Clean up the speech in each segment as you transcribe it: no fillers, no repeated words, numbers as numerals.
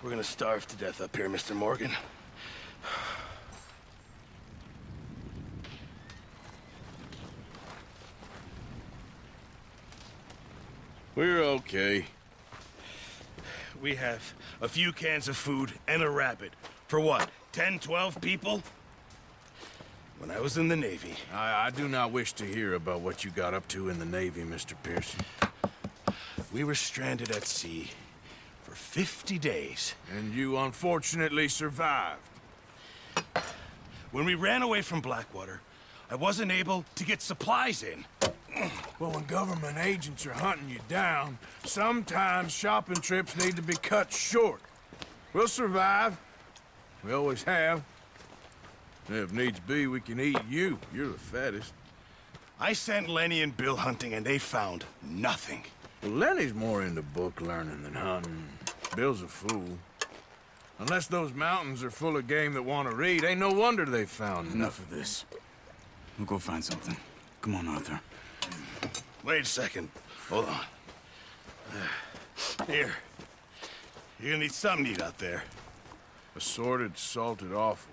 We're gonna starve to death up here, Mr. Morgan. We're okay. We have a few cans of food and a rabbit. For what, 10, 12 people? When I was in the Navy... I do not wish to hear about what you got up to in the Navy, Mr. Pearson. We were stranded at sea for 50 days. And you unfortunately survived. When we ran away from Blackwater, I wasn't able to get supplies in. Well, when government agents are hunting you down, sometimes shopping trips need to be cut short. We'll survive. We always have. If needs be, we can eat you. You're the fattest. I sent Lenny and Bill hunting, and they found nothing. Well, Lenny's more into book learning than hunting. Bill's a fool. Unless those mountains are full of game that want to read, ain't no wonder they found Enough of this. We'll go find something. Come on, Arthur. Wait a second. Hold on. Here. You're gonna need something to eat out there. Assorted, salted offal.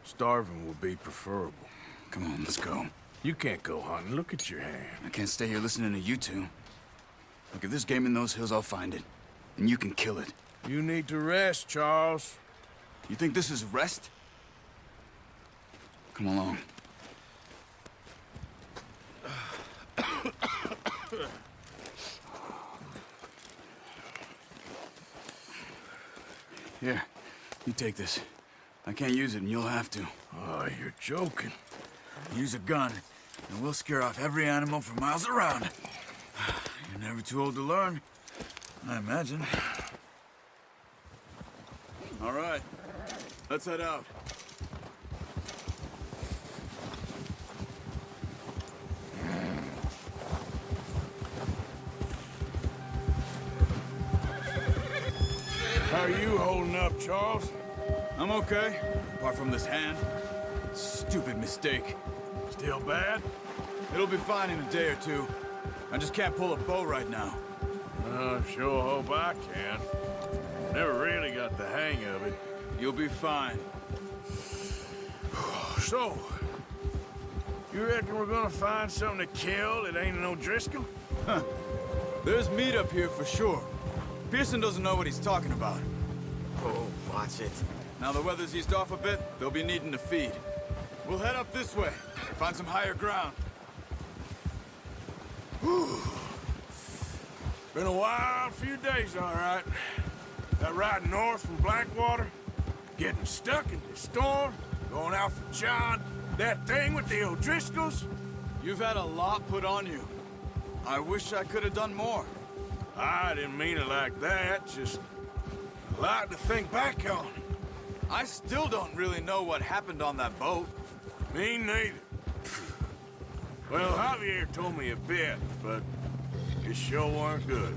Starving will be preferable. Come on, let's go. You can't go hunting. Look at your hand. I can't stay here listening to you two. Look, if there's game in those hills, I'll find it. And you can kill it. You need to rest, Charles. You think this is rest? Come along. Here, you take this. I can't use it, and you'll have to. Oh, you're joking. Use a gun, and we'll scare off every animal for miles around. You're never too old to learn, I imagine. All right, let's head out. How are you holding up, Charles? I'm okay, apart from this hand. Stupid mistake. Still bad? It'll be fine in a day or two. I just can't pull a bow right now. I sure hope I can. Never really got the hang of it. You'll be fine. So, you reckon we're gonna find something to kill that ain't no Driscoll? There's meat up here for sure. Pearson doesn't know what he's talking about. Oh, watch it. Now the weather's eased off a bit, they'll be needing to feed. We'll head up this way, find some higher ground. Been a wild few days, all right. That ride north from Blackwater, getting stuck in the storm, going out for John, that thing with the O'Driscolls. You've had a lot put on you. I wish I could have done more. I didn't mean it like that, just a lot to think back on. I still don't really know what happened on that boat. Me neither. Well, Javier told me a bit, but it sure weren't good.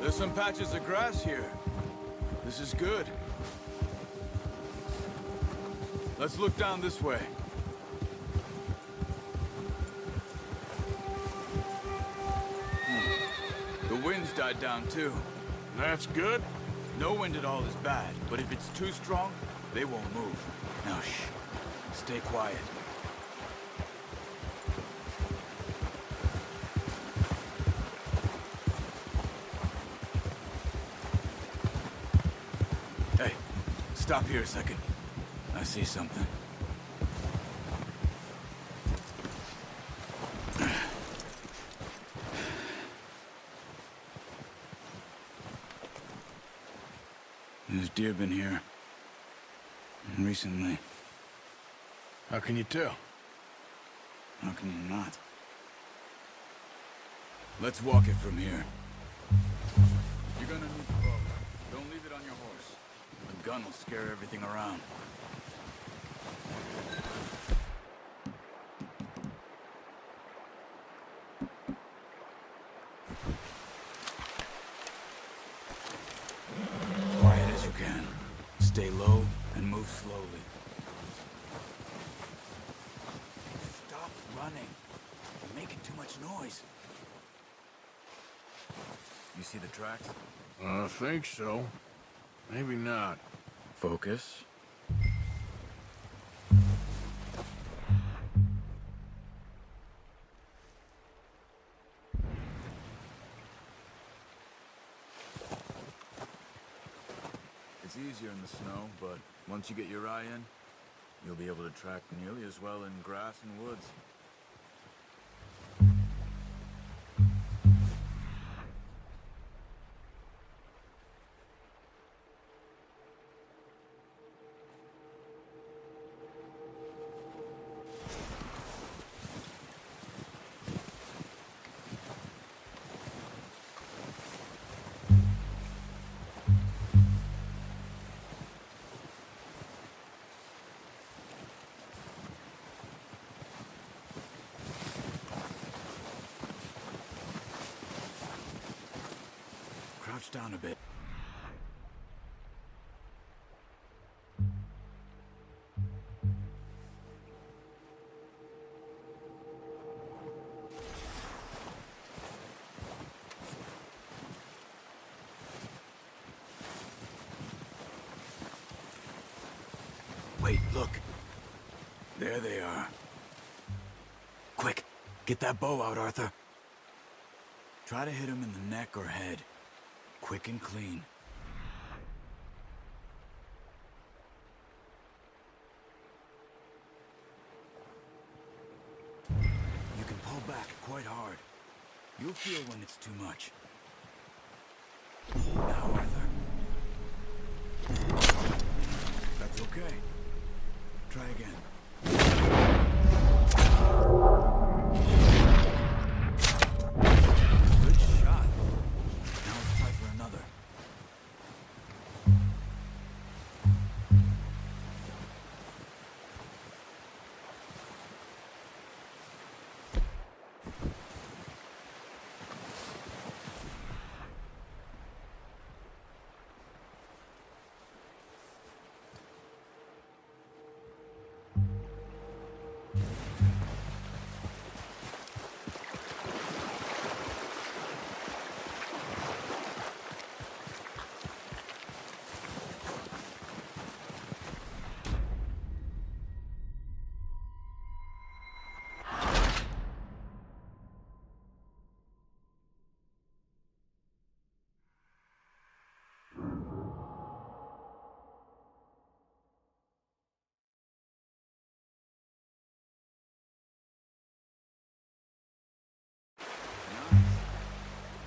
There's some patches of grass here. This is good. Let's look down this way. The wind's died down too. That's good. No wind at all is bad, but if it's too strong, they won't move. Now shh. Stay quiet. Hey, stop here a second. I see something. There's deer been here. And recently. How can you tell? How can you not? Let's walk it from here. You're gonna need the bow. Don't leave it on your horse. The gun will scare everything around. Quiet as you can. Stay low and move slowly. Stop running. You're making too much noise. You see the tracks? I think so. Maybe not. Focus. It's easier in the snow, but once you get your eye in, you'll be able to track nearly as well in grass and woods. Crouch down a bit. Wait, look. There they are. Quick, get that bow out, Arthur. Try to hit him in the neck or head. Quick and clean. You can pull back quite hard. You'll feel when it's too much. Now, Arthur. That's okay. Try again. Good shot. Now it's time for another.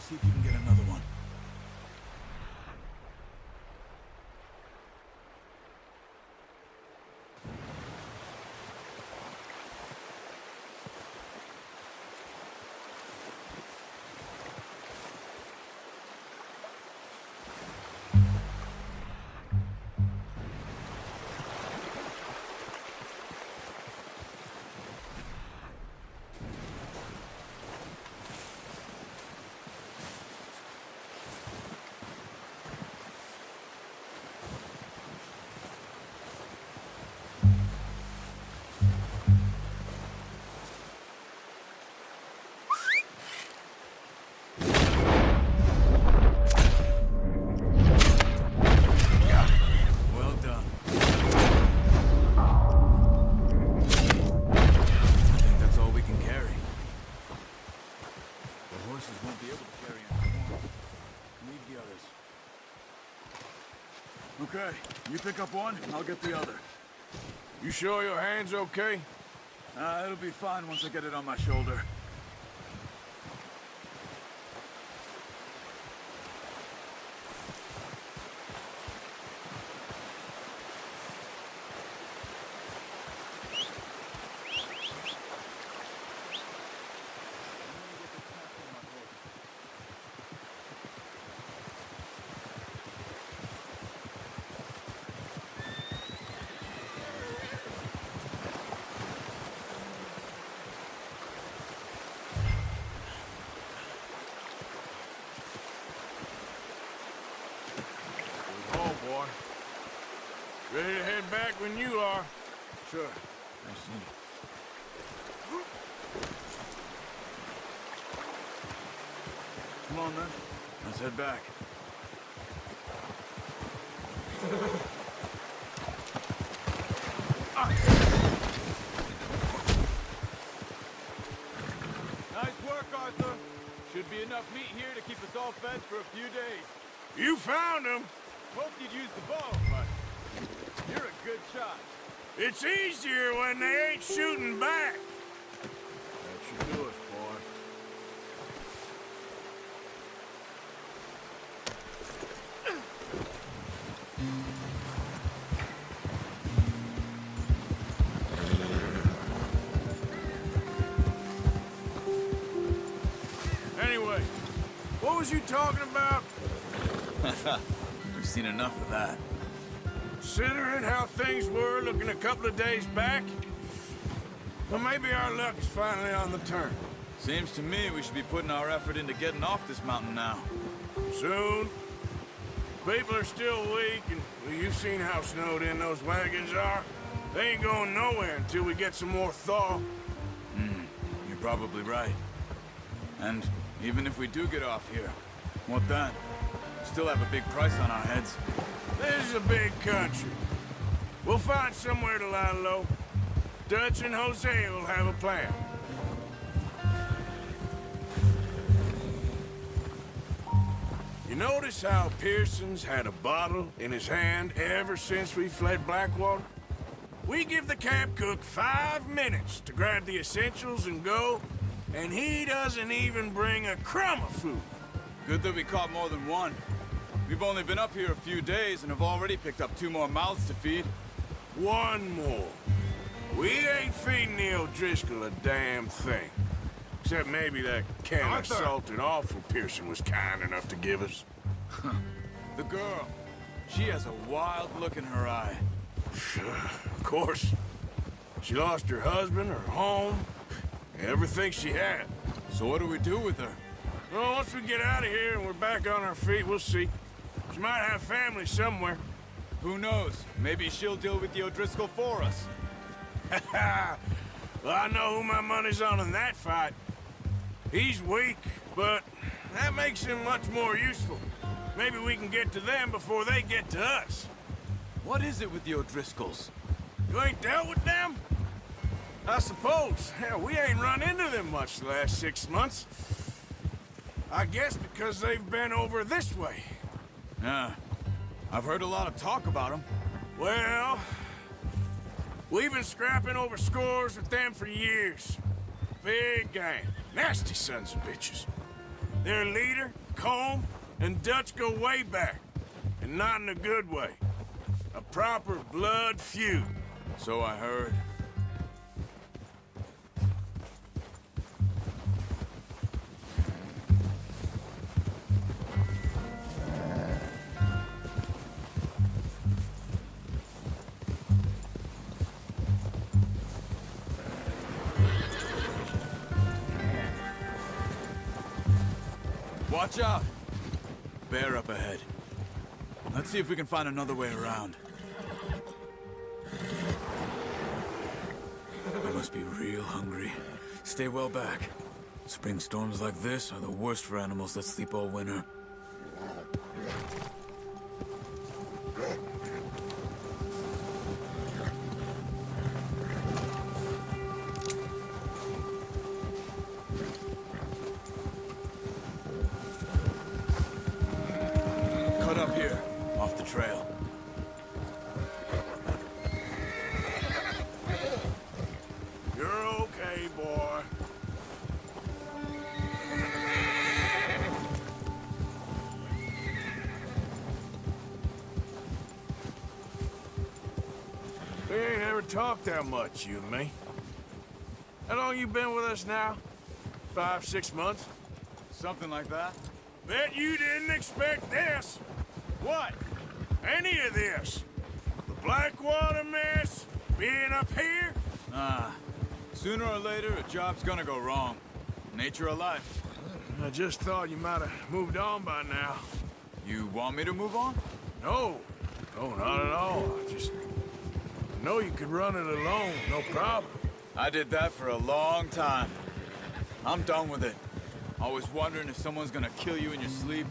See if you can get another one. Okay, you pick up one, I'll get the other. You sure your hand's okay? It'll be fine once I get it on my shoulder. Ready to head back when you are. Sure. Nice to meet you. Come on, then. Let's head back. Nice work, Arthur. Should be enough meat here to keep us all fed for a few days. You found him. Hoped you'd use the bow, but you're a good shot. It's easier when they ain't shooting back. That should do us, boy. Anyway, what was you talking about? We've seen enough of that. Considering how things were looking a couple of days back, well, maybe our luck is finally on the turn. Seems to me we should be putting our effort into getting off this mountain now. Soon. People are still weak, and well, you've seen how snowed in those wagons are. They ain't going nowhere until we get some more thaw. You're probably right. And even if we do get off here, what then? Still have a big price on our heads. This is a big country. We'll find somewhere to lie low. Dutch and Hosea will have a plan. You notice how Pearson's had a bottle in his hand ever since we fled Blackwater? We give the camp cook 5 minutes to grab the essentials and go, and he doesn't even bring a crumb of food. Good that we caught more than one. We've only been up here a few days and have already picked up 2 more mouths to feed. One more. We ain't feeding the O'Driscoll a damn thing. Except maybe that can of salted offal Pearson was kind enough to give us. The girl. She has a wild look in her eye. Of course. She lost her husband, her home, everything she had. So what do we do with her? Well, once we get out of here and we're back on our feet, we'll see. She might have family somewhere. Who knows? Maybe she'll deal with the O'Driscoll for us. Well, I know who my money's on in that fight. He's weak, but that makes him much more useful. Maybe we can get to them before they get to us. What is it with the O'Driscolls? You ain't dealt with them? I suppose. Hell, we ain't run into them much the last 6 months. I guess because they've been over this way. Yeah. I've heard a lot of talk about them. Well, we've been scrapping over scores with them for years. Big gang. Nasty sons of bitches. Their leader, Colm, and Dutch go way back. And not in a good way. A proper blood feud. So I heard. Watch out! Bear up ahead. Let's see if we can find another way around. I must be real hungry. Stay well back. Spring storms like this are the worst for animals that sleep all winter. Cut up here, off the trail. You're okay, boy. We ain't ever talked that much, you and me. How long you been with us now? 5, 6 months? Something like that? Bet you didn't expect this. What? Any of this. The Blackwater mess, being up here. Sooner or later, a job's gonna go wrong. Nature of life. I just thought you might have moved on by now. You want me to move on? No, Oh, not at all. I know you could run it alone, no problem. I did that for a long time. I'm done with it. Always wondering if someone's gonna kill you in your sleep.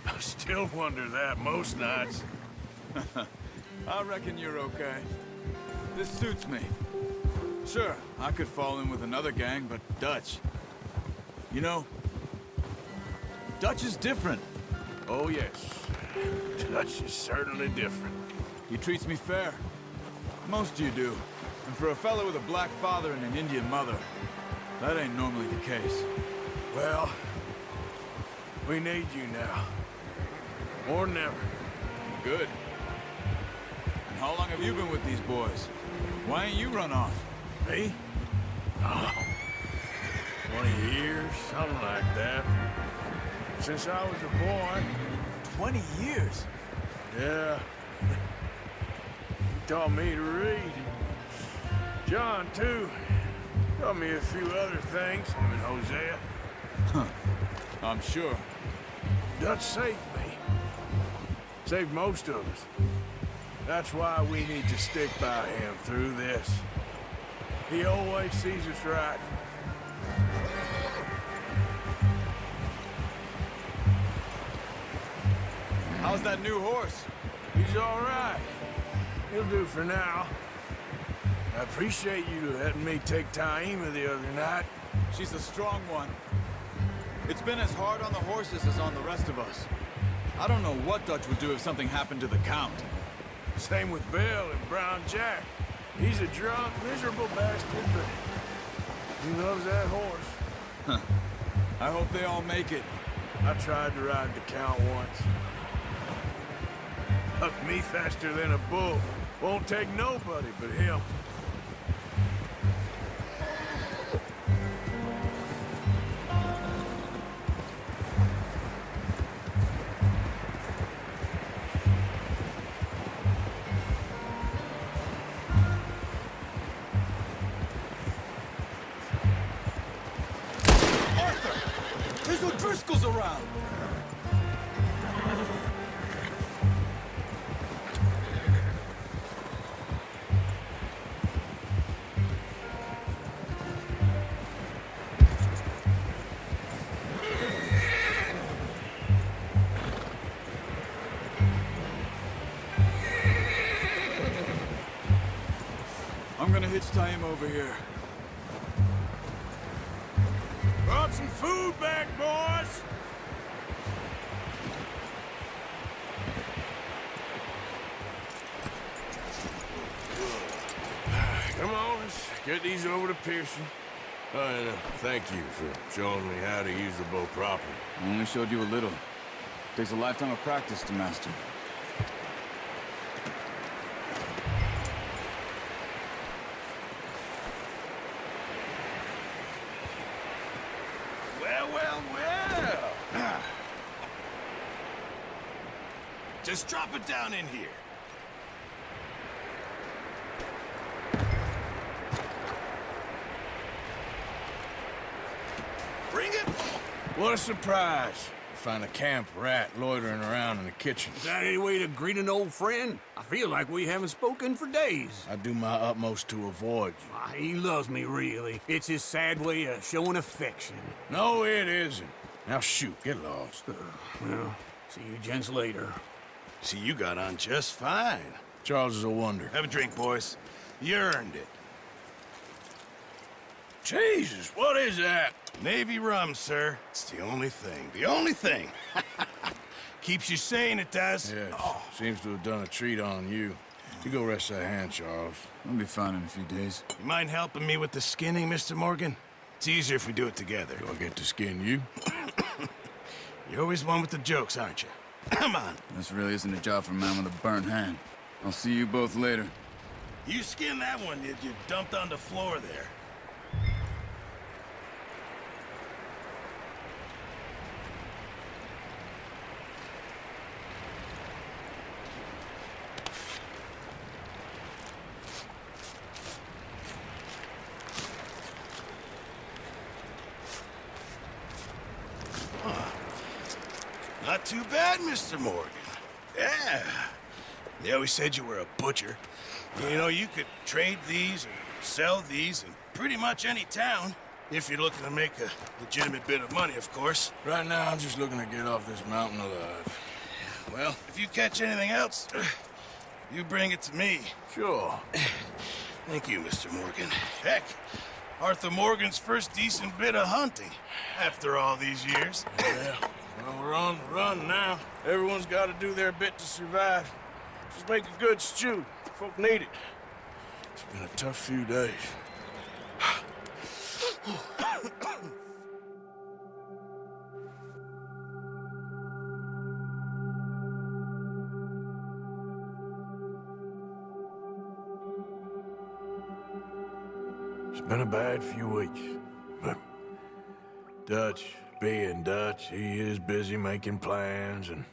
I still wonder that most nights. I reckon you're okay. This suits me. Sure, I could fall in with another gang, but Dutch... You know, Dutch is different. Oh, yes. Dutch is certainly different. He treats me fair. Most of you do. And for a fella with a black father and an Indian mother, that ain't normally the case. Well, we need you now. More than ever. Good. And how long have you been with these boys? Why ain't you run off? Me? Oh, 20 years, something like that. Since I was a boy. 20 years? Yeah. He taught me to read. John, too. Taught me a few other things, him and Hosea. I'm sure. Dutch saved me. Saved most of us. That's why we need to stick by him through this. He always sees us right. How's that new horse? He's all right. He'll do for now. I appreciate you letting me take Taima the other night. She's a strong one. It's been as hard on the horses as on the rest of us. I don't know what Dutch would do if something happened to the Count. Same with Bill and Brown Jack. He's a drunk, miserable bastard, but he loves that horse. I hope they all make it. I tried to ride the Count once. Hucked me faster than a bull. Won't take nobody but him. There's O'Driscoll's around! I'm gonna hitch Taima over here. Brought some food back, boys! Come on, let's get these over to Pearson. And thank you for showing me how to use the bow properly. I only showed you a little. Takes a lifetime of practice to master. Well, well, well. Just drop it down in here. Bring it. What a surprise. Find a camp rat loitering around in the kitchen. Is that any way to greet an old friend? I feel like we haven't spoken for days. I do my utmost to avoid you. He loves me, really. It's his sad way of showing affection. No, it isn't. Now shoot, get lost. Well, see you gents later. See, you got on just fine. Charles is a wonder. Have a drink, boys. You earned it. Jesus, what is that? Navy rum, sir. It's the only thing. The only thing. Keeps you sane, it does. Yes, seems to have done a treat on you. You go rest that hand, Charles. I'll be fine in a few days. You mind helping me with the skinning, Mr. Morgan? It's easier if we do it together. Do I get to skin you? You're always one with the jokes, aren't you? Come on. This really isn't a job for a man with a burnt hand. I'll see you both later. You skinned that one you dumped on the floor there. Not too bad, Mr. Morgan. Yeah. They always said you were a butcher. You know, you could trade these or sell these in pretty much any town. If you're looking to make a legitimate bit of money, of course. Right now, I'm just looking to get off this mountain alive. Well, if you catch anything else, you bring it to me. Sure. Thank you, Mr. Morgan. Heck, Arthur Morgan's first decent bit of hunting after all these years. Yeah. Well, we're on the run now. Everyone's got to do their bit to survive. Just make a good stew. Folk need it. It's been a tough few days. It's been a bad few weeks, but Dutch being Dutch, he is busy making plans, and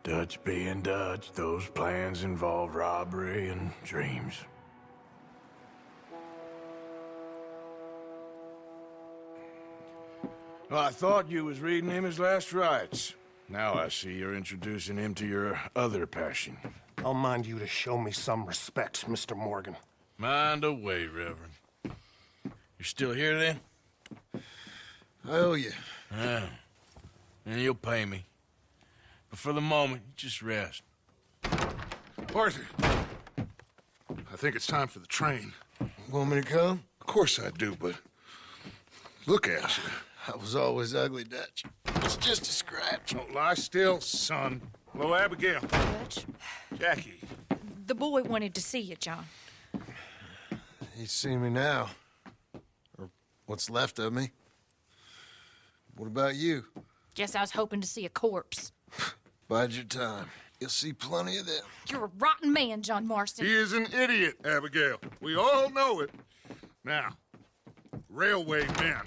Dutch being Dutch, those plans involve robbery and dreams. Well, I thought you was reading him his last rites. Now I see you're introducing him to your other passion. I'll mind you to show me some respect, Mr. Morgan. Mind away, Reverend. You're still here, then? I owe you. Yeah. And you'll pay me. But for the moment, just rest. Arthur, I think it's time for the train. Want me to come? Of course I do, but look at you. I was always ugly, Dutch. It's just a scratch. Don't lie still, son. Hello, Abigail. Dutch, Jackie. the boy wanted to see you, John. He's seen me now. Or what's left of me. What about you? Guess I was hoping to see a corpse. Bide your time. You'll see plenty of them. You're a rotten man, John Marston. He is an idiot, Abigail. We all know it. Now, railway men.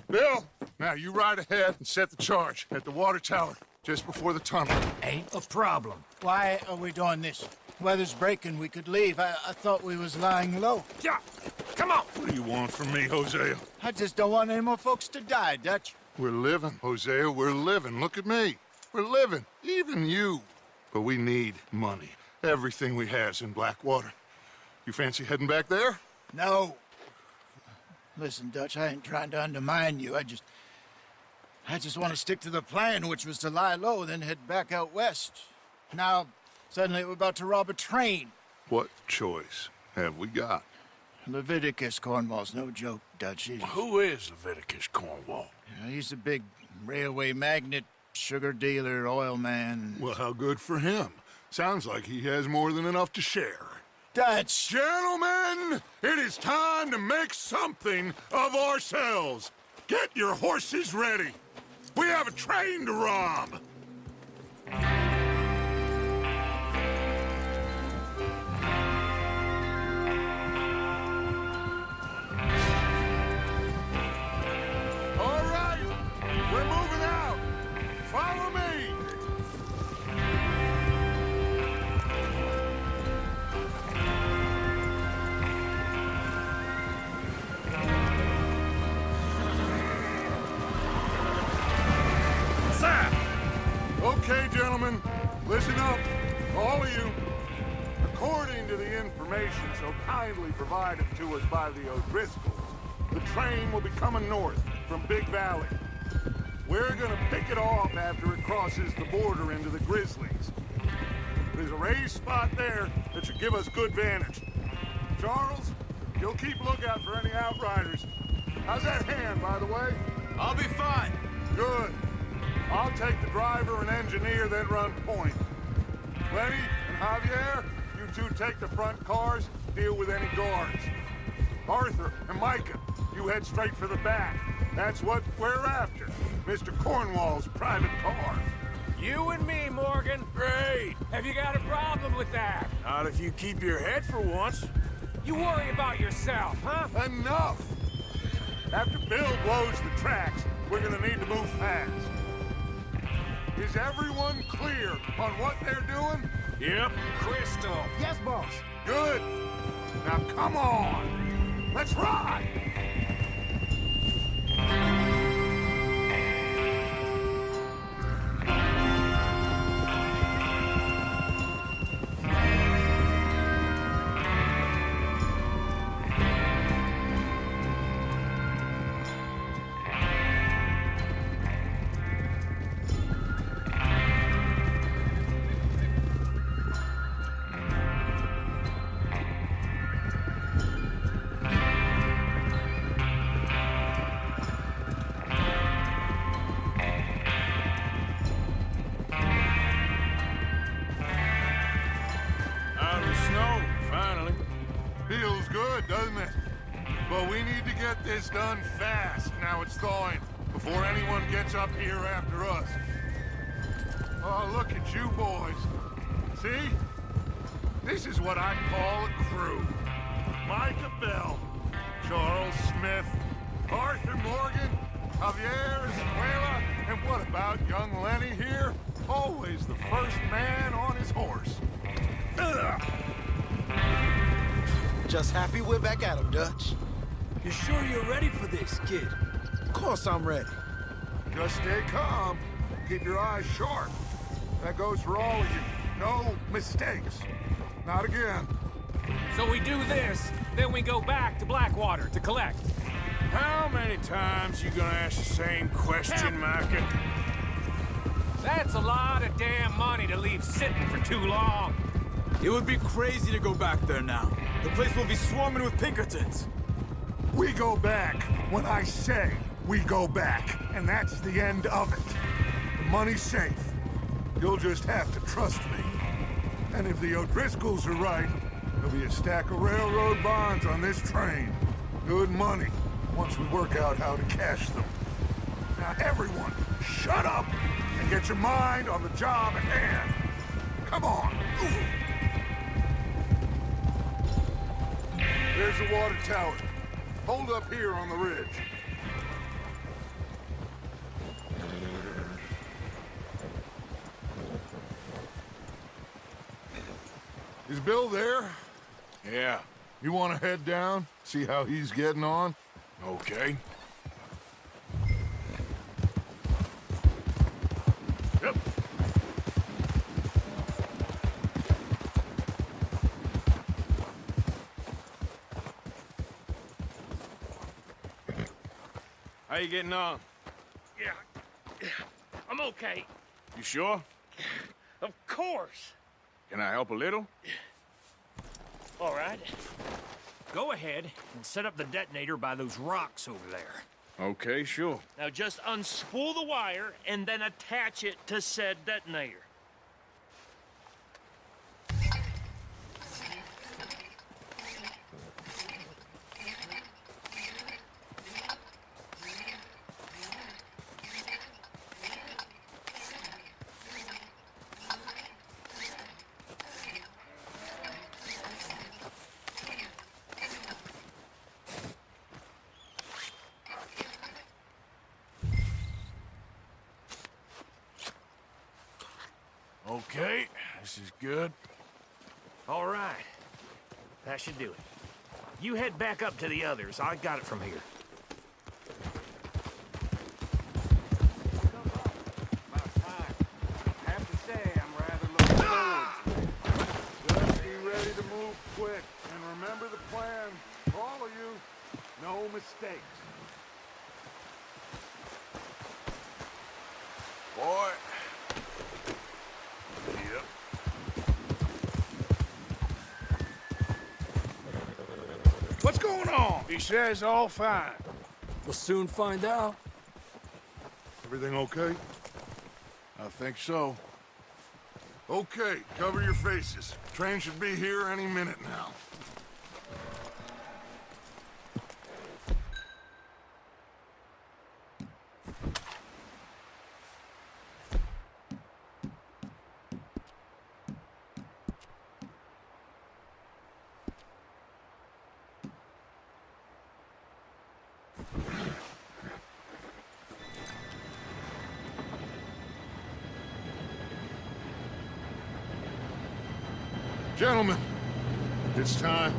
Bill, now you ride ahead and set the charge at the water tower just before the tunnel. Ain't a problem. Why are we doing this? Weather's breaking. We could leave. I thought we was lying low. Yeah, come on. What do you want from me, Hosea? I just don't want any more folks to die, Dutch. We're living, Hosea. We're living. Look at me. We're living. Even you. But we need money. Everything we has in Blackwater. You fancy heading back there? No. Listen, Dutch, I ain't trying to undermine you. I just want to stick to the plan, which was to lie low, then head back out west. Now, suddenly we're about to rob a train. What choice have we got? Leviticus Cornwall's no joke, Dutch. Who is Leviticus Cornwall? He's a big railway magnate, sugar dealer, oil man. Well, how good for him. Sounds like he has more than enough to share. Dutch! Gentlemen, it is time to make something of ourselves. Get your horses ready. We have a train to rob. All right, we're moving out. Follow me. Okay, gentlemen, listen up, all of you. According to the information so kindly provided to us by the O'Driscolls, the train will be coming north from Big Valley. We're gonna pick it off after it crosses the border into the Grizzlies. There's a raised spot there that should give us good vantage. Charles, you'll keep lookout for any outriders. How's that hand, by the way? I'll be fine. Good. I'll take the driver and engineer, then run point. Lenny and Javier, you two take the front cars, deal with any guards. Arthur and Micah, you head straight for the back. That's what we're after. Mr. Cornwall's private car. You and me, Morgan. Great. Have you got a problem with that? Not if you keep your head for once. You worry about yourself, huh? Enough! After Bill blows the tracks, we're gonna need to move fast. Is everyone clear on what they're doing? Yep. Crystal. Yes, boss. Good. Now come on. Let's ride. get this done fast. Now it's thawing, before anyone gets up here after us. Oh, look at you boys. See? This is what I call a crew. Micah Bell, Charles Smith, Arthur Morgan, Javier Escuela, and what about young Lenny here? Always the first man on his horse. Just happy we're back at him, Dutch. You sure you're ready for this, kid? Of course I'm ready. Just stay calm. Keep your eyes sharp. That goes for all of you. No mistakes. Not again. So we do this, then we go back to Blackwater to collect. How many times you gonna ask the same question, Micah? That's a lot of damn money to leave sitting for too long. It would be crazy to go back there now. The place will be swarming with Pinkertons. We go back when I say we go back, and that's the end of it. The money's safe. You'll just have to trust me. And if the O'Driscolls are right, there'll be a stack of railroad bonds on this train. Good money, once we work out how to cash them. Now everyone, shut up and get your mind on the job at hand. Come on. There's the water tower. Hold up here on the ridge. Is Bill there? Yeah, You want to head down? See how he's getting on? okay. Yep. How you getting on? Yeah, I'm okay. You sure? Of course. Can I help a little? All right. Go ahead and set up the detonator by those rocks over there. Okay, sure. Now just unspool the wire and then attach it to said detonator. Okay, this is good. All right. That should do it. You head back up to the others. I got it from here. About time. I have to say, I'm rather looking forward. Just be ready to move quick. And remember the plan. For all of you, no mistakes. Boy. Yep. What's going on? He says all fine. We'll soon find out. Everything okay? I think so. Okay, cover your faces. Train should be here any minute now. Gentlemen, it's time.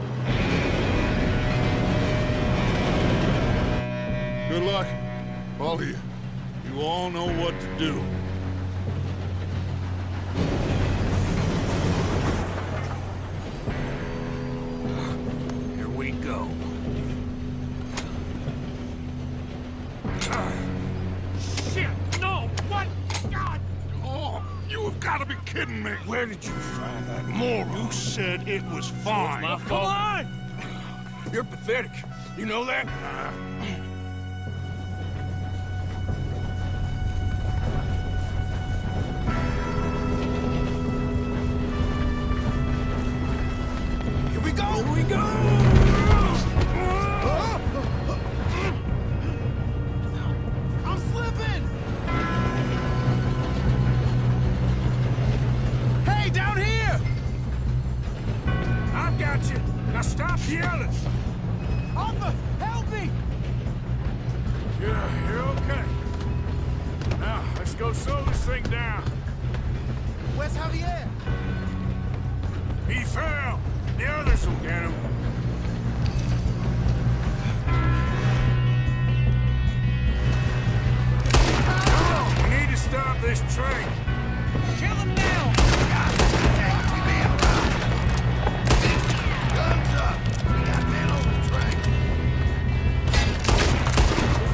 Good luck, all of you. You all know what to do. Here we go. Shit! No! What? God! Oh, you have got to be kidding me. Where did you find that moron? You said it was fine. my fault. Come on! You're pathetic. You know that? Here we go! Here we go! Javier! He fell! The others will get him. Come on, we need to stop this train. Kill him now! Guns up! We got men on the train.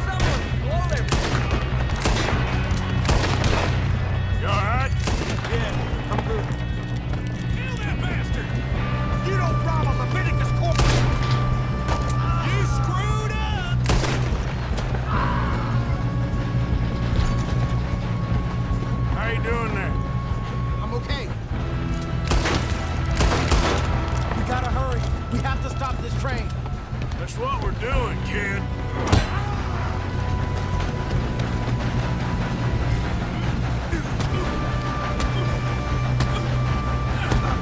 Someone blow everything. You alright? Yeah, I'm good. Kill that bastard! You don't rob a Leviticus corpus! You screwed up! How you doing there? I'm okay. We gotta hurry. We have to stop this train. That's what we're doing, kid.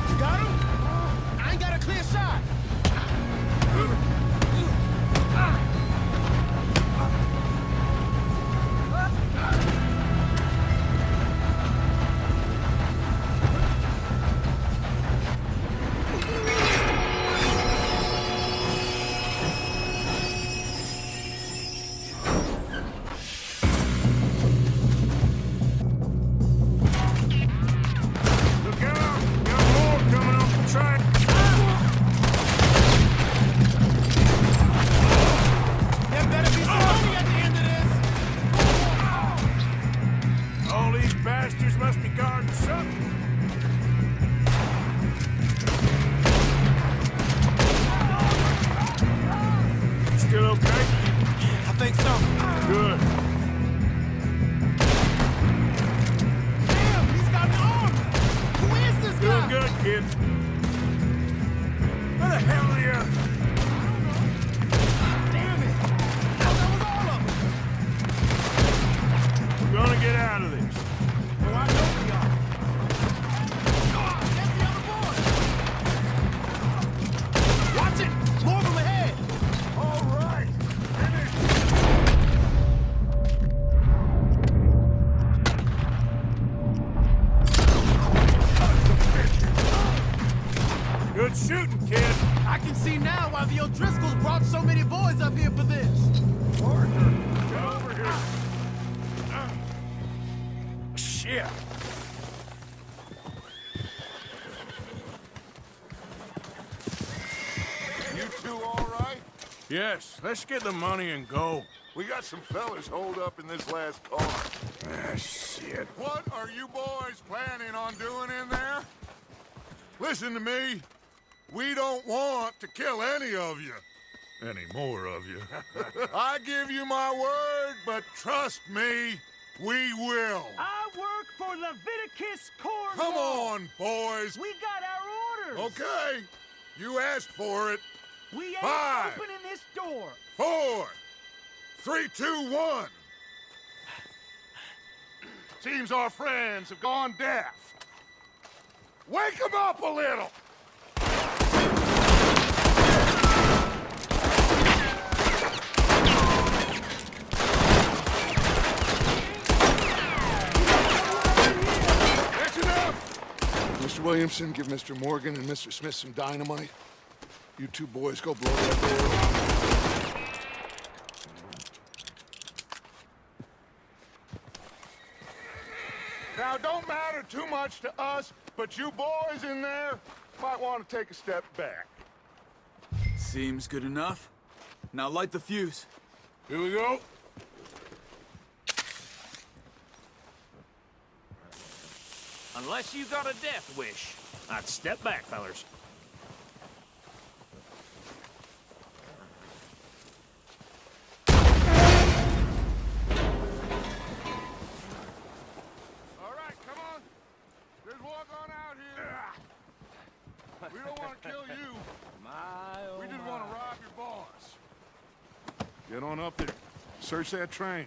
You got him? I ain't got a clear shot. Look out! Got more coming off the train. There better be some money at the end of this. All these bastards must be guarding something. Still okay? I think so. Good. Damn, he's got an arm. Who is this Doing guy? good, kid. Where the hell are you? Damn it. That was all of them. We're gonna get out of this. Oh, I know we are. That's the other boy. Watch it. More of them ahead. All right. Good shooting, kid. I can see now why the O'Driscolls brought so many boys up here for this. Arthur, get over here. Shit. You two all right? Yes, let's get the money and go. We got some fellas holed up in this last car. Ah, shit. What are you boys planning on doing in there? Listen to me. We don't want to kill any of you. Any more of you. I give you my word, but trust me, we will. I work for Leviticus Corps. Come on, boys. We got our orders. Okay. You asked for it. We ain't 5, opening this door. 4, 3, 2, 1. Seems our friends have gone deaf. Wake them up a little. That's enough. Mr. Williamson, give Mr. Morgan and Mr. Smith some dynamite. You two boys go blow that door. Now, don't matter too much to us, but you boys in there might want to take a step back. Seems good enough. Now light the fuse. Here we go. Unless you got a death wish, I'd step back, fellers. All right, come on. Just walk on out here. We don't want to kill you. We just want to rob your boss. Get on up there. Search that train.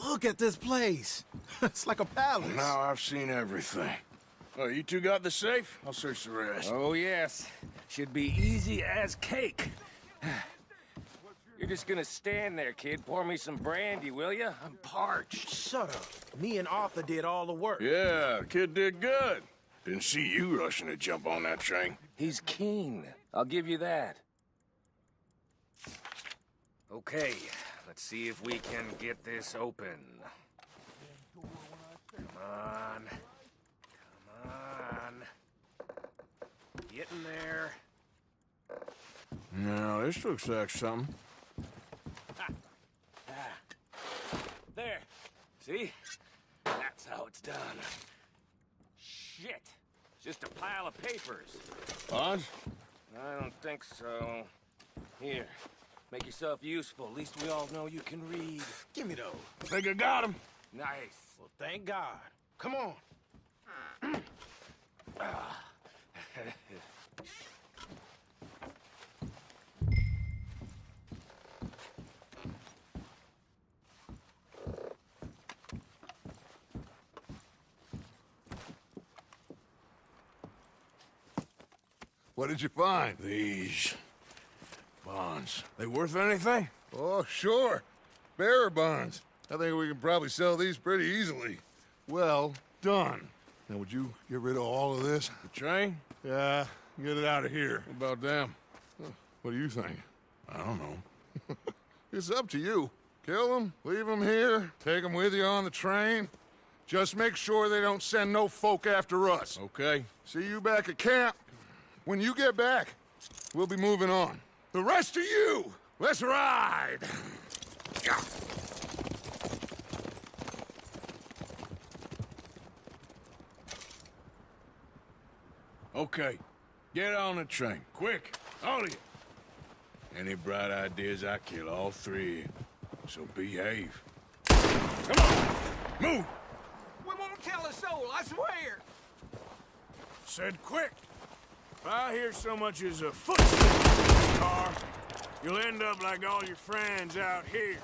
Look at this place. It's like a palace. Now I've seen everything. Oh, you two got the safe? I'll search the rest. Oh, yes. Should be easy as cake. You're just gonna stand there, kid. Pour me some brandy, will ya? I'm parched. Shut up. Me and Arthur did all the work. Yeah, the kid did good. Didn't see you rushing to jump on that train. He's keen. I'll give you that. Okay, let's see if we can get this open. Come on. Come on. Get in there. No, this looks like something. There. See? That's how it's done. Shit. It's just a pile of papers. Bonds? I don't think so. Here. Make yourself useful. At least we all know you can read. Give me those. Think I got him. Nice. Well, thank God. Come on. What did you find? These bonds. They worth anything? Oh, sure. Bearer bonds. I think we can probably sell these pretty easily. Well done. Now, would you get rid of all of this? The train? Yeah, get it out of here. What about them? What do you think? I don't know. It's up to you. Kill them, leave them here, take them with you on the train. Just make sure they don't send no folk after us. Okay. See you back at camp. When you get back, we'll be moving on. The rest of you, let's ride! Okay. Get on the train. Quick. All of you. Any bright ideas, I kill all three. So behave. Come on! Move! We won't tell a soul, I swear. Said quick. If I hear so much as a footstep in this car, you'll end up like all your friends out here.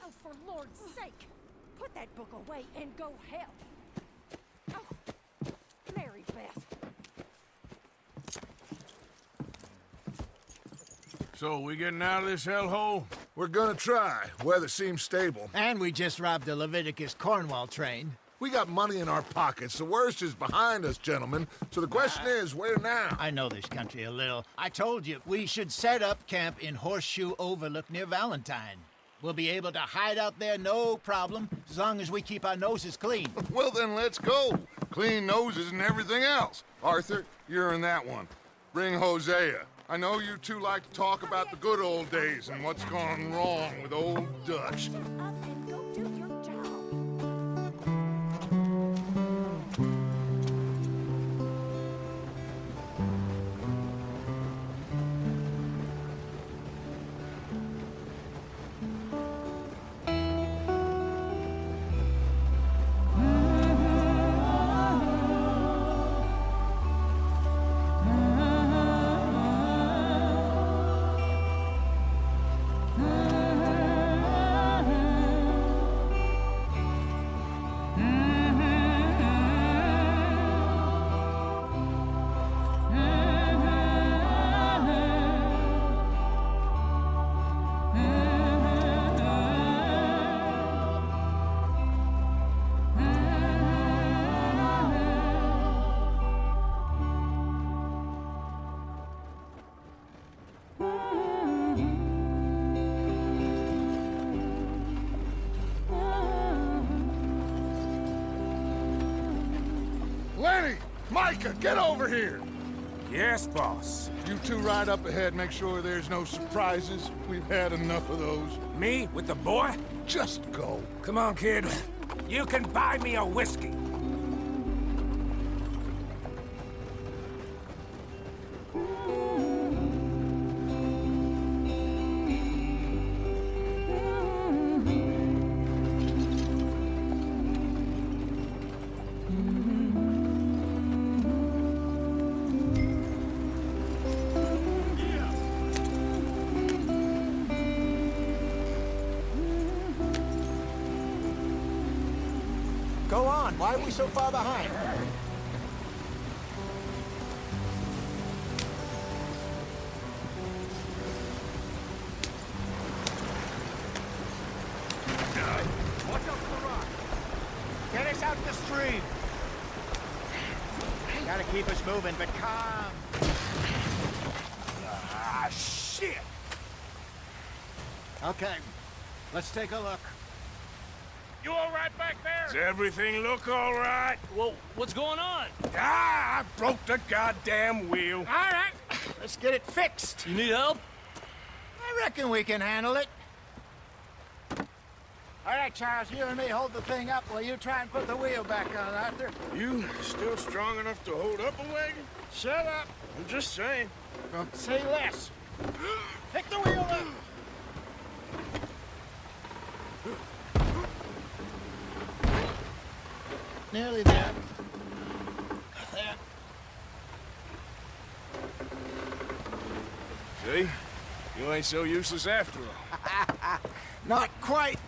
Oh, for Lord's sake! Put that book away and go help! Oh, Mary Beth. So, we getting out of this hellhole? We're gonna try. Weather seems stable. And we just robbed the Leviticus Cornwall train. We got money in our pockets. The worst is behind us, gentlemen. So the question is, where now? I know this country a little. I told you, we should set up camp in Horseshoe Overlook near Valentine. We'll be able to hide out there no problem, as long as we keep our noses clean. Well, then let's go. Clean noses and everything else. Arthur, you're in that one. Bring Hosea. I know you two like to talk about the good old days and what's gone wrong with old Dutch. Up and go do your job. Micah, get over here! Yes, boss. You two ride up ahead, make sure there's no surprises. We've had enough of those. Me with the boy? Just go. Come on, kid. You can buy me a whiskey. Go on. Why are we so far behind? Watch out for the rock. Get us out the stream. Gotta keep us moving, but calm. Ah, shit! Okay, let's take a look. You all right back there? Does everything look all right? Well, what's going on? Ah, I broke the goddamn wheel. All right, let's get it fixed. You need help? I reckon we can handle it. All right, Charles, you and me hold the thing up while you try and put the wheel back on, Arthur. You still strong enough to hold up a wagon? Shut up. I'm just saying. Don't say less. Pick the wheel up. Nearly there. There. See? You ain't so useless after all. Not quite.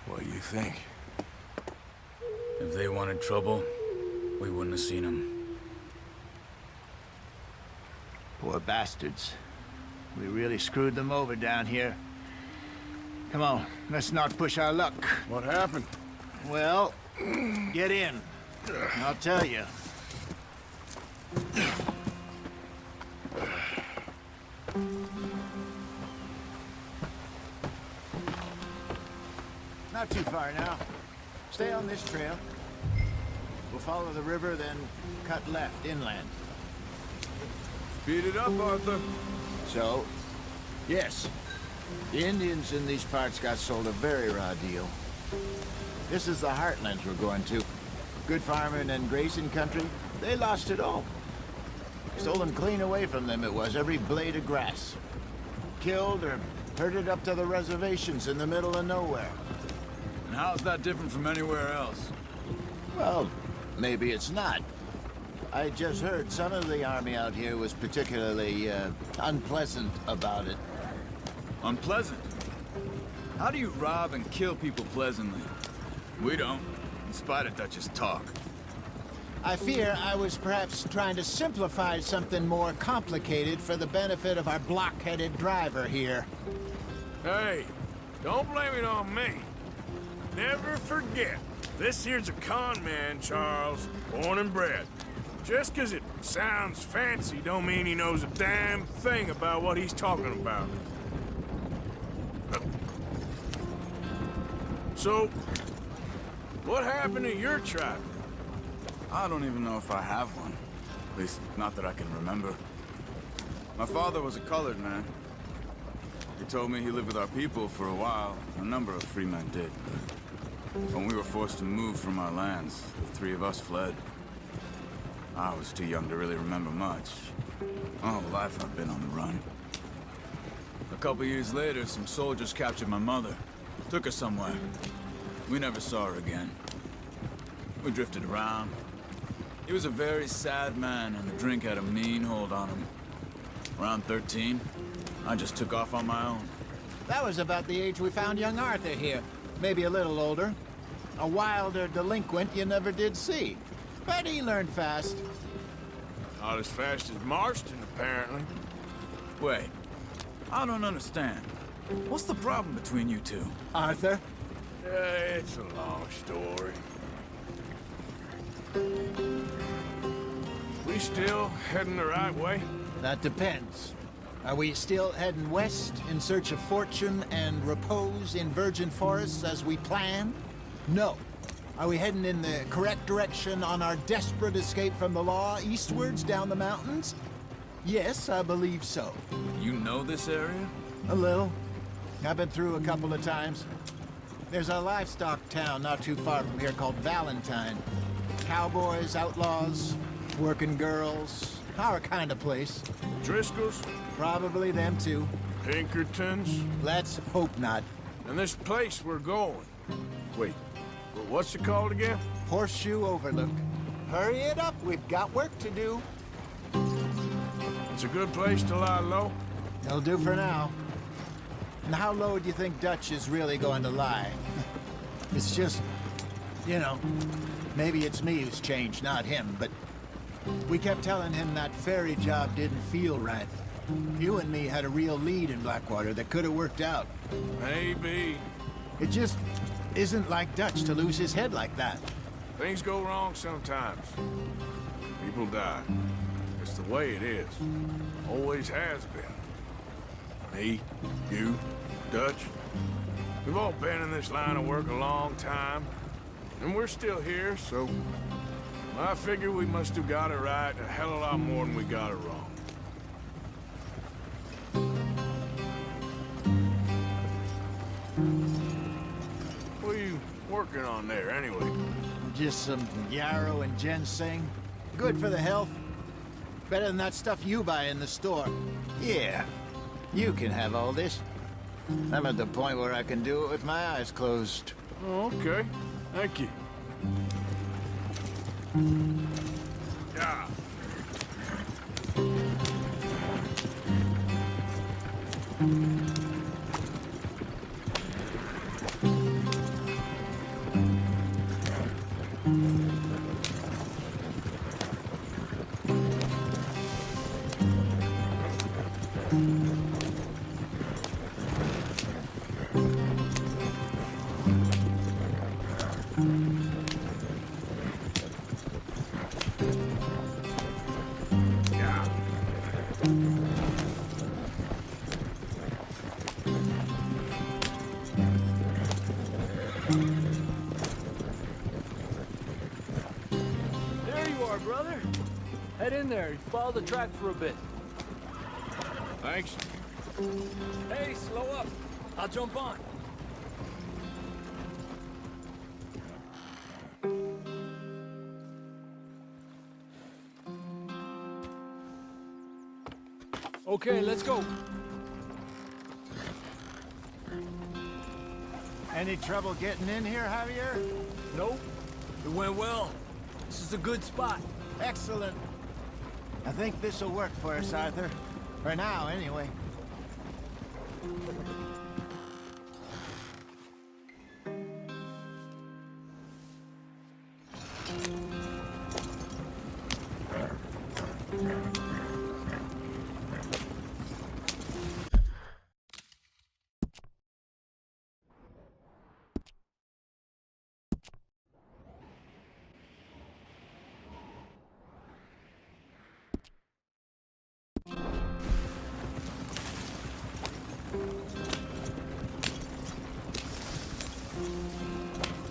What do you think? If they wanted trouble, we wouldn't have seen them. Poor bastards. We really screwed them over down here. Come on, let's not push our luck. What happened? Well, get in. I'll tell you. Not too far now. Stay on this trail. We'll follow the river, then cut left inland. Speed it up, Arthur. So, yes, the Indians in these parts got sold a very raw deal. This is the heartlands we're going to. Good farming and grazing country, they lost it all. Stolen clean away from them it was, every blade of grass. Killed or herded up to the reservations in the middle of nowhere. And how's that different from anywhere else? Well, maybe it's not. I just heard some of the army out here was particularly, unpleasant about it. Unpleasant? How do you rob and kill people pleasantly? We don't, in spite of Dutch's talk. I fear I was perhaps trying to simplify something more complicated for the benefit of our block-headed driver here. Hey, don't blame it on me. Never forget, this here's a con man, Charles, born and bred. Just 'cause it sounds fancy don't mean he knows a damn thing about what he's talking about. So, what happened to your tribe? I don't even know if I have one. At least, not that I can remember. My father was a colored man. He told me he lived with our people for a while. A number of free men did. When we were forced to move from our lands, the three of us fled. I was too young to really remember much. All my life I've been on the run. A couple years later, some soldiers captured my mother. Took her somewhere. We never saw her again. We drifted around. He was a very sad man, and the drink had a mean hold on him. Around 13, I just took off on my own. That was about the age we found young Arthur here. Maybe a little older. A wilder delinquent you never did see. But he learned fast. Not as fast as Marston, apparently. Wait, I don't understand. What's the problem between you two? Arthur? It's a long story. We still heading the right way? That depends. Are we still heading west in search of fortune and repose in virgin forests as we planned? No. Are we heading in the correct direction on our desperate escape from the law eastwards down the mountains? Yes, I believe so. You know this area? A little. I've been through a couple of times. There's a livestock town not too far from here called Valentine. Cowboys, outlaws, working girls, our kind of place. Driscolls? Probably them too. Pinkertons? Let's hope not. And this place we're going. Wait, what's it called again? Horseshoe Overlook. Hurry it up, we've got work to do. It's a good place to lie low. It'll do for now. And how low do you think Dutch is really going to lie? It's just, you know, maybe it's me who's changed, not him, but we kept telling him that ferry job didn't feel right. You and me had a real lead in Blackwater that could have worked out. Maybe. It just isn't like Dutch to lose his head like that. Things go wrong sometimes. People die. It's the way it is. Always has been. Me, you, Dutch. We've all been in this line of work a long time. And we're still here, so I figure we must have got it right a hell of a lot more than we got it wrong. What are you working on there, anyway? Just some yarrow and ginseng. Good for the health. Better than that stuff you buy in the store. Yeah, you can have all this. I'm at the point where I can do it with my eyes closed. Oh, okay. Thank you. Yeah. There you are, brother. Head in there. Follow the track for a bit. Thanks. Hey, slow up. I'll jump on. Okay, let's go. Any trouble getting in here, Javier? Nope. It went well. This is a good spot. Excellent. I think this'll work for us, Arthur. For now, anyway.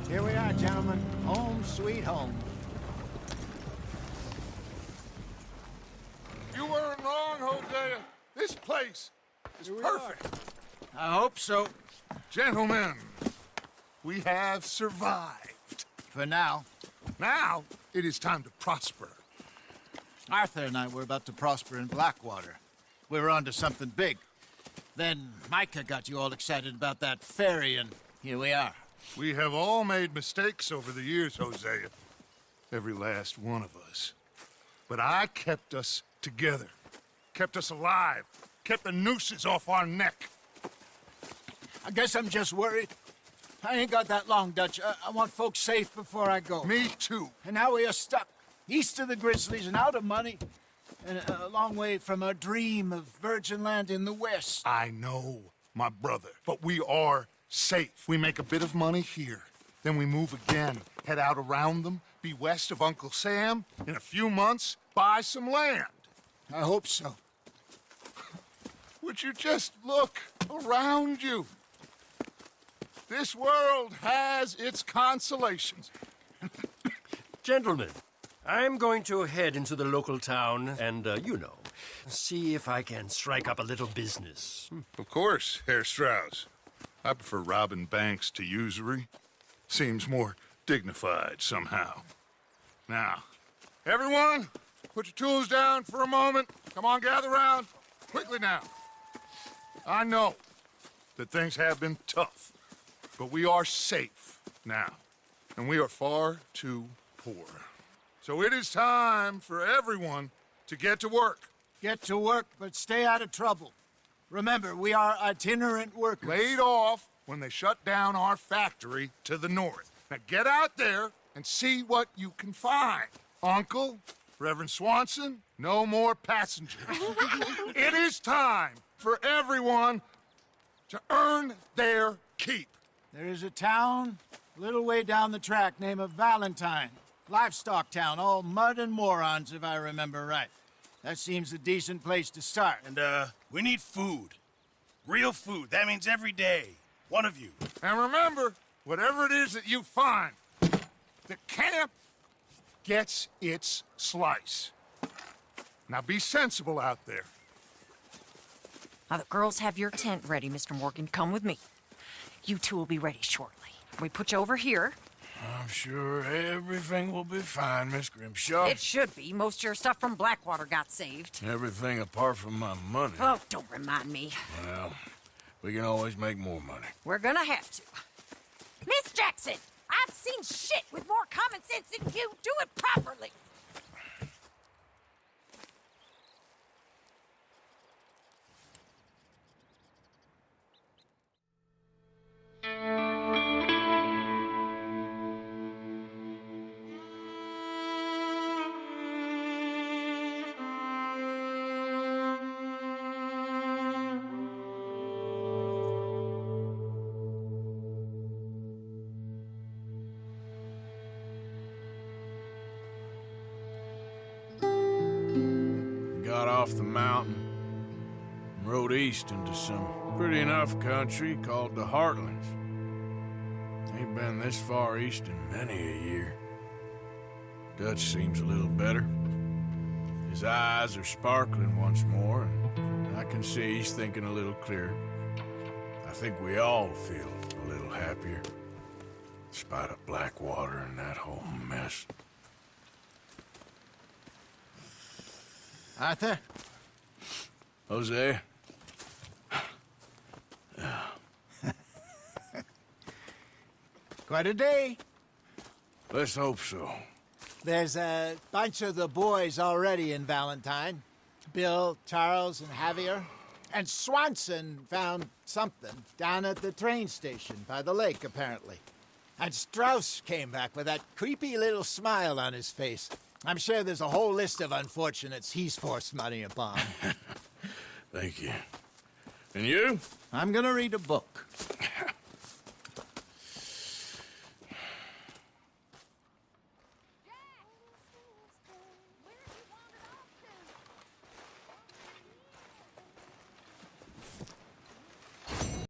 Here we are, gentlemen. Home sweet home. You weren't wrong, Hosea. This place is perfect. I hope so. Gentlemen, we have survived. For now. Now, it is time to prosper. Arthur and I were about to prosper in Blackwater. We were onto something big. Then Micah got you all excited about that ferry, and here we are. We have all made mistakes over the years, Hosea. Every last one of us. But I kept us together. Kept us alive. Kept the nooses off our neck. I guess I'm just worried. I ain't got that long, Dutch. I want folks safe before I go. Me too. And now we are stuck. East of the Grizzlies and out of money. And a long way from our dream of virgin land in the west. I know, my brother. But we are safe. We make a bit of money here. Then we move again. Head out around them. Be west of Uncle Sam. In a few months, buy some land. I hope so. would you just look around you? This world has its consolations. Gentlemen, I'm going to head into the local town and, see if I can strike up a little business. Of course, Herr Strauss. I prefer robbing banks to usury. Seems more dignified somehow. Now, everyone, put your tools down for a moment. Come on, gather round. Quickly now. I know that things have been tough, but we are safe now, and we are far too poor. So it is time for everyone to get to work. Get to work, but stay out of trouble. Remember, we are itinerant workers. Laid off when they shut down our factory to the north. Now get out there and see what you can find. Uncle, Reverend Swanson, no more passengers. It is time for everyone to earn their keep. There is a town a little way down the track named Valentine. Livestock town, all mud and morons, if I remember right. That seems a decent place to start. And, we need food. Real food. That means every day. One of you. And remember, whatever it is that you find, the camp gets its slice. Now be sensible out there. Now, the girls have your tent ready, Mr. Morgan. Come with me. You two will be ready shortly. We put you over here. I'm sure everything will be fine, Miss Grimshaw. It should be. Most of your stuff from Blackwater got saved. Everything apart from my money. Oh, don't remind me. Well, we can always make more money. We're gonna have to. Miss Jackson, I've seen shit with more common sense than you. Do it properly. Got off the mountain and rode east into some pretty enough country called the Heartlands. Ain't been this far east in many a year. Dutch seems a little better. His eyes are sparkling once more, and I can see he's thinking a little clearer. I think we all feel a little happier, in spite of Blackwater and that whole mess. Arthur? Jose? Quite a day. Let's hope so. There's a bunch of the boys already in Valentine. Bill, Charles, and Javier. And Swanson found something down at the train station by the lake, apparently. And Strauss came back with that creepy little smile on his face. I'm sure there's a whole list of unfortunates he's forced money upon. Thank you. And you? I'm gonna read a book.